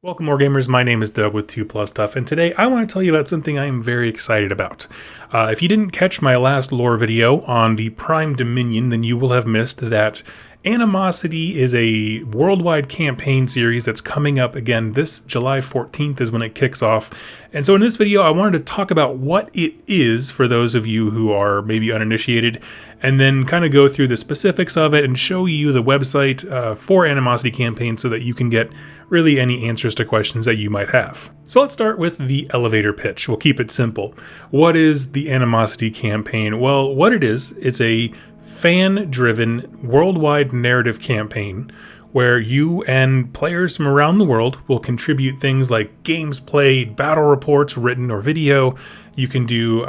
Welcome, Wargamers. My name is Doug with 2 Plus Stuff, and today I want to tell you about something I am very excited about. If you didn't catch my last lore video on the Prime Dominion, then you will have missed that Animosity is a worldwide campaign series that's coming up again. This July 14th is when it kicks off. And so in this video, I wanted to talk about what it is for those of you who are maybe uninitiated, and then kind of go through the specifics of it and show you the website for Animosity campaign so that you can get really any answers to questions that you might have. So let's start with the elevator pitch. We'll keep it simple. What is the Animosity campaign? Well, what it is, it's a fan-driven worldwide narrative campaign where you and players from around the world will contribute things like games played, battle reports, written or video. You can do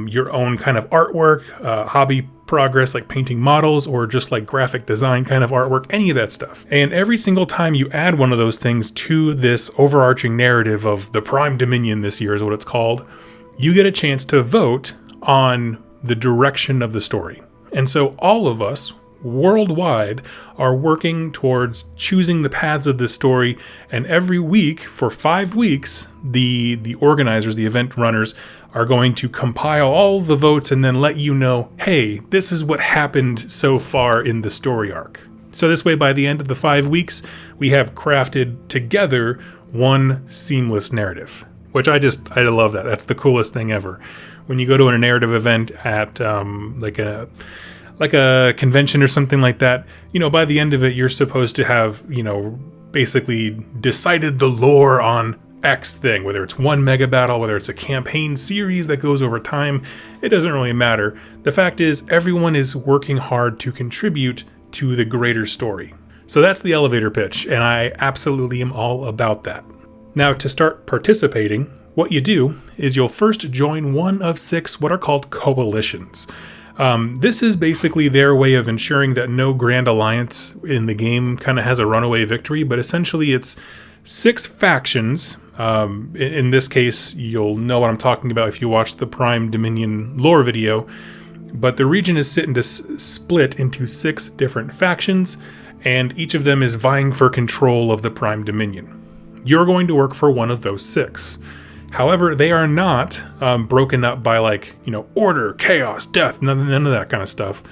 your own kind of artwork, hobby progress like painting models, or just like graphic design kind of artwork, any of that stuff. And every single time you add one of those things to this overarching narrative of the Prime Dominion this year is what it's called, you get a chance to vote on the direction of the story. And so all of us worldwide are working towards choosing the paths of this story, and every week for 5 weeks the organizers, the event runners, are going to compile all the votes and then let you know, hey, this is what happened so far in the story arc. So this way, by the end of the 5 weeks, we have crafted together one seamless narrative, which I love that. That's the coolest thing ever. When you go to a narrative event at like a convention or something like that, by the end of it, you're supposed to have, basically decided the lore on X thing, whether it's one mega battle, whether it's a campaign series that goes over time, it doesn't really matter. The fact is, everyone is working hard to contribute to the greater story. So that's the elevator pitch, and I absolutely am all about that. Now, to start participating, what you do is you'll first join one of 6 what are called coalitions. This is basically their way of ensuring that no grand alliance in the game kind of has a runaway victory, but essentially it's 6 factions. In this case, you'll know what I'm talking about if you watch the Prime Dominion lore video, but the region is split into 6 different factions, and each of them is vying for control of the Prime Dominion. You're going to work for one of those 6. However, they are not broken up by order, chaos, death, none of that kind of stuff.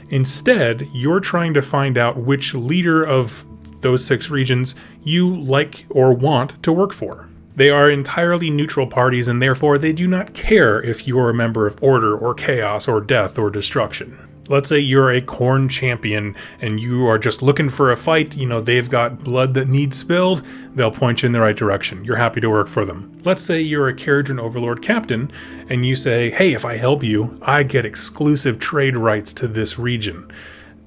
Instead, you're trying to find out which leader of those 6 regions you like or want to work for. They are entirely neutral parties, and therefore they do not care if you're a member of order or chaos or death or destruction. Let's say you're a Khorne champion and you are just looking for a fight, they've got blood that needs spilled, they'll point you in the right direction. You're happy to work for them. Let's say you're a Caradhran Overlord captain and you say, hey, if I help you, I get exclusive trade rights to this region.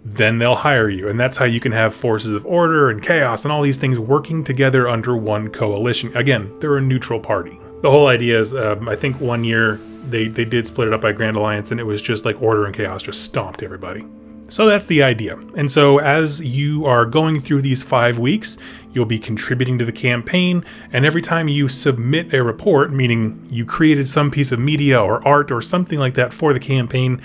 Then they'll hire you, and that's how you can have forces of order and chaos and all these things working together under one coalition. Again, they're a neutral party. The whole idea is, I think one year they did split it up by Grand Alliance, and it was just like order and chaos just stomped everybody. So that's the idea. And so as you are going through these 5 weeks, you'll be contributing to the campaign, and every time you submit a report, meaning you created some piece of media or art or something like that for the campaign,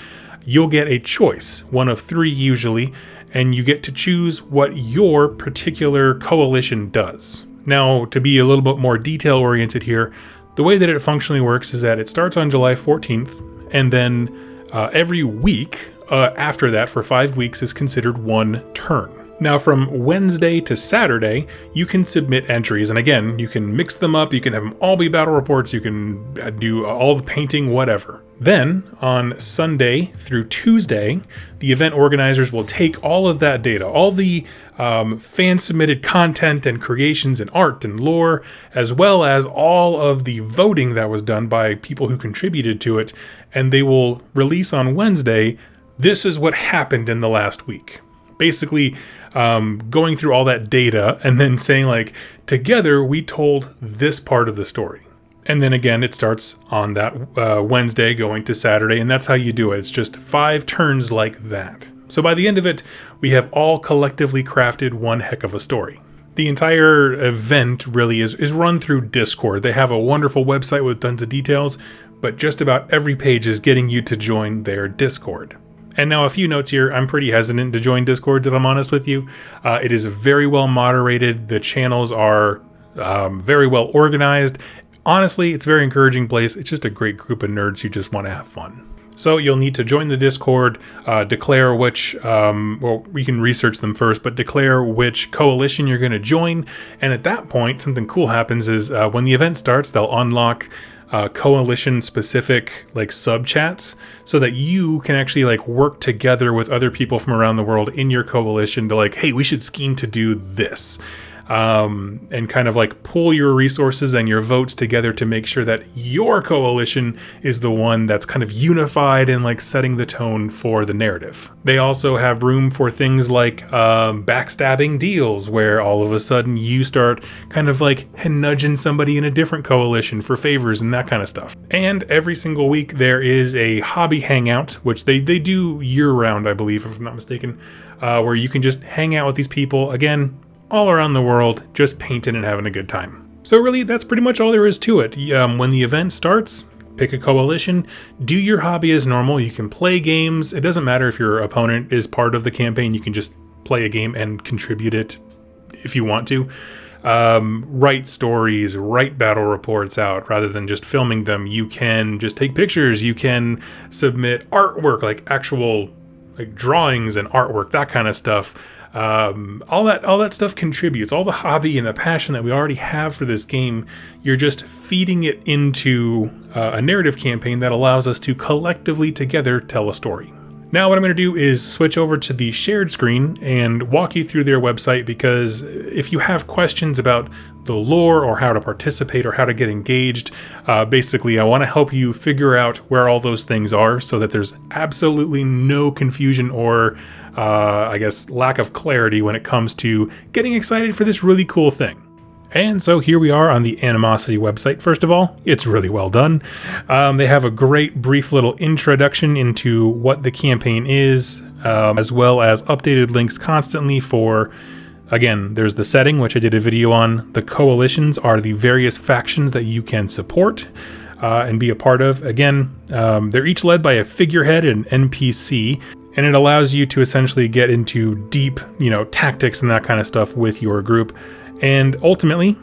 you'll get a choice, one of 3 usually, and you get to choose what your particular coalition does. Now, to be a little bit more detail-oriented here, the way that it functionally works is that it starts on July 14th, and then every week after that for 5 weeks is considered one turn. Now, from Wednesday to Saturday, you can submit entries, and again, you can mix them up, you can have them all be battle reports, you can do all the painting, whatever. Then, on Sunday through Tuesday, the event organizers will take all of that data, all the fan-submitted content and creations and art and lore, as well as all of the voting that was done by people who contributed to it, and they will release on Wednesday, this is what happened in the last week. Basically, going through all that data and then saying, together we told this part of the story. And then again, it starts on that Wednesday going to Saturday, and that's how you do it. It's just 5 turns like that. So by the end of it, we have all collectively crafted one heck of a story. The entire event really is run through Discord. They have a wonderful website with tons of details, but just about every page is getting you to join their Discord. And now a few notes here. I'm pretty hesitant to join Discord, if I'm honest with you. It is very well moderated. The channels are very well organized. Honestly, it's a very encouraging place. It's just a great group of nerds who just want to have fun. So you'll need to join the Discord, declare which, well, you can research them first, but declare which coalition you're going to join. And at that point, something cool happens is when the event starts, they'll unlock coalition specific like sub chats so that you can actually like work together with other people from around the world in your coalition to like, hey, we should scheme to do this. And kind of like pull your resources and your votes together to make sure that your coalition is the one that's kind of unified and like setting the tone for the narrative. They also have room for things like backstabbing deals, where all of a sudden you start kind of like nudging somebody in a different coalition for favors and that kind of stuff. And every single week there is a hobby hangout, which they do year round, I believe, if I'm not mistaken, where you can just hang out with these people, again, all around the world, just painting and having a good time. So really, that's pretty much all there is to it. When the event starts, pick a coalition, do your hobby as normal. You can play games. It doesn't matter if your opponent is part of the campaign. You can just play a game and contribute it if you want to. Write stories, write battle reports out rather than just filming them. You can just take pictures. You can submit artwork, like actual like drawings and artwork, that kind of stuff. All that stuff contributes. All the hobby and the passion that we already have for this game, you're just feeding it into a narrative campaign that allows us to collectively together tell a story. Now what I'm going to do is switch over to the shared screen and walk you through their website, because if you have questions about the lore or how to participate or how to get engaged, basically I want to help you figure out where all those things are so that there's absolutely no confusion or I guess lack of clarity when it comes to getting excited for this really cool thing. And so here we are on the Animosity website. First of all, it's really well done. They have a great brief little introduction into what the campaign is, as well as updated links constantly for, again, there's the setting, which I did a video on. The coalitions are the various factions that you can support and be a part of. Again, they're each led by a figurehead and NPC, and it allows you to essentially get into deep, tactics and that kind of stuff with your group, and ultimately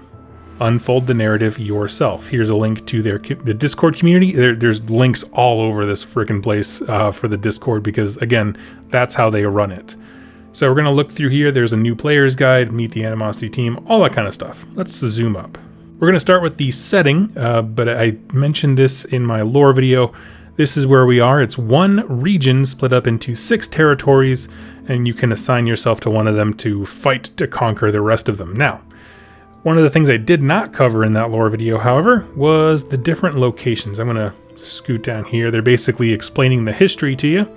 unfold the narrative yourself. Here's a link to the Discord community. There's links all over this freaking place for the Discord, because again, that's how they run it. So we're going to look through here. There's a new player's guide, meet the Animosity team, all that kind of stuff. Let's zoom up. We're going to start with the setting, but I mentioned this in my lore video. This is where we are. It's one region split up into 6 territories, and you can assign yourself to one of them to fight to conquer the rest of them. Now, one of the things I did not cover in that lore video, however, was the different locations. I'm going to scoot down here. They're basically explaining the history to you.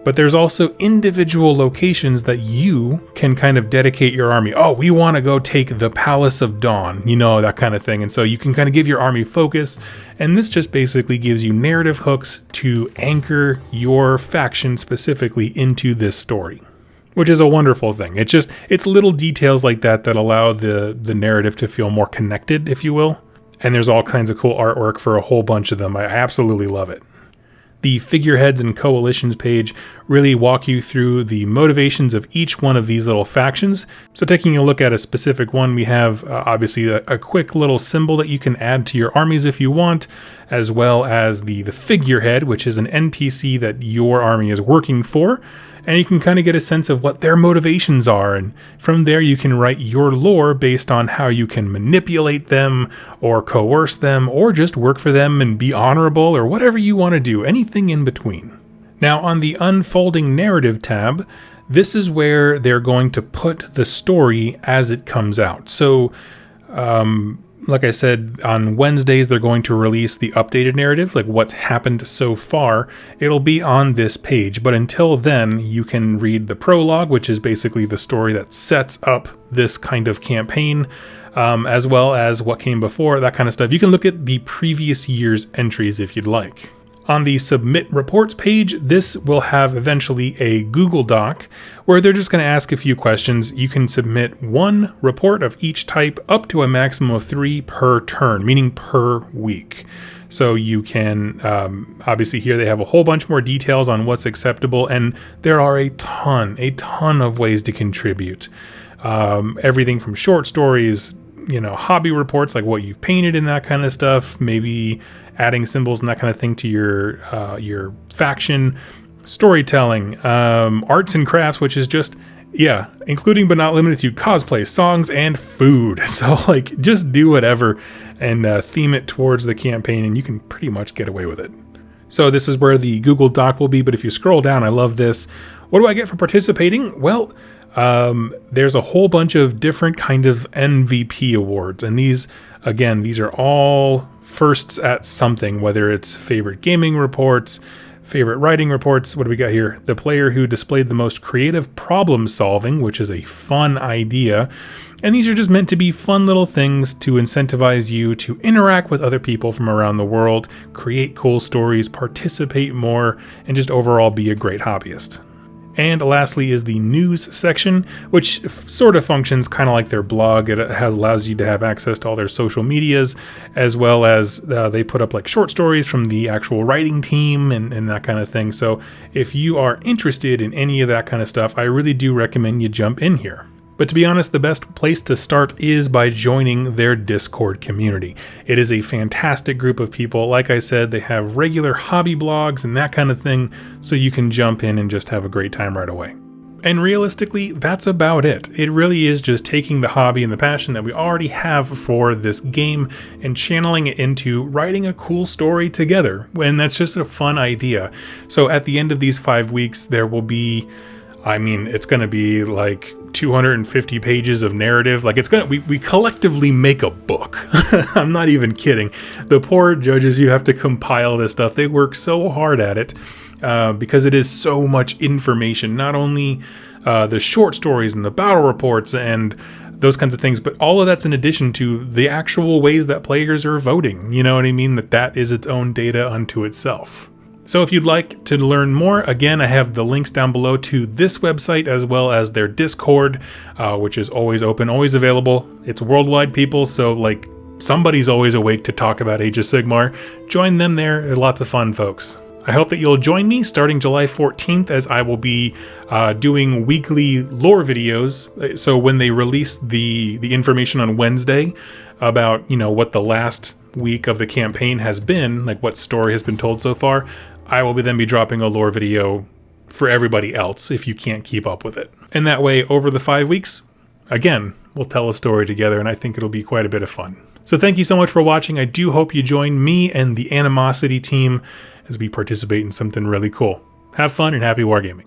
But there's also individual locations that you can kind of dedicate your army. Oh, we want to go take the Palace of Dawn, that kind of thing. And so you can kind of give your army focus. And this just basically gives you narrative hooks to anchor your faction specifically into this story, which is a wonderful thing. It's little details like that that allow the narrative to feel more connected, if you will. And there's all kinds of cool artwork for a whole bunch of them. I absolutely love it. The figureheads and coalitions page really walk you through the motivations of each one of these little factions. So taking a look at a specific one, we have obviously a quick little symbol that you can add to your armies if you want, as well as the figurehead, which is an NPC that your army is working for. And you can kind of get a sense of what their motivations are. And from there, you can write your lore based on how you can manipulate them or coerce them or just work for them and be honorable or whatever you want to do, anything in between. Now, on the Unfolding Narrative tab, this is where they're going to put the story as it comes out. So, like I said, on Wednesdays, they're going to release the updated narrative, like what's happened so far. It'll be on this page, but until then, you can read the prologue, which is basically the story that sets up this kind of campaign, as well as what came before, that kind of stuff. You can look at the previous year's entries if you'd like. On the Submit Reports page, this will have eventually a Google Doc where they're just going to ask a few questions. You can submit 1 report of each type up to a maximum of 3 per turn, meaning per week. So you can, obviously here they have a whole bunch more details on what's acceptable, and there are a ton of ways to contribute. Everything from short stories, hobby reports, like what you've painted and that kind of stuff, maybe adding symbols and that kind of thing to your faction, storytelling, arts and crafts, which is just, yeah, including but not limited to cosplay, songs, and food. So like, just do whatever and theme it towards the campaign, and you can pretty much get away with it. So this is where the Google Doc will be, but if you scroll down, I love this. What do I get for participating? Well, there's a whole bunch of different kind of MVP awards, and these are all firsts at something, whether it's favorite gaming reports, favorite writing reports. What do we got here? The player who displayed the most creative problem solving, which is a fun idea. And these are just meant to be fun little things to incentivize you to interact with other people from around the world, create cool stories, participate more, and just overall be a great hobbyist. And lastly is the news section, which sort of functions kind of like their blog. It allows you to have access to all their social medias, as well as they put up like short stories from the actual writing team and that kind of thing. So if you are interested in any of that kind of stuff, I really do recommend you jump in here. But to be honest, the best place to start is by joining their Discord community. It is a fantastic group of people. Like I said, they have regular hobby blogs and that kind of thing, so you can jump in and just have a great time right away. And realistically, that's about it. It really is just taking the hobby and the passion that we already have for this game and channeling it into writing a cool story together. And that's just a fun idea. So at the end of these 5 weeks, there will be, it's going to be like 250 pages of narrative. Like we collectively make a book. I'm not even kidding. The poor judges, you have to compile this stuff. They work so hard at it because it is so much information. Not only the short stories and the battle reports and those kinds of things, but all of that's in addition to the actual ways that players are voting. You know what I mean? That is its own data unto itself. So if you'd like to learn more, again, I have the links down below to this website as well as their Discord, which is always open, always available. It's worldwide, people, so like somebody's always awake to talk about Age of Sigmar. Join them there. They're lots of fun, folks. I hope that you'll join me starting July 14th as I will be doing weekly lore videos. So when they release the information on Wednesday about, what the last week of the campaign has been, like what story has been told so far, I will then be dropping a lore video for everybody else if you can't keep up with it. And that way, over the 5 weeks, again, we'll tell a story together, and I think it'll be quite a bit of fun. So thank you so much for watching. I do hope you join me and the Animosity team as we participate in something really cool. Have fun and happy wargaming.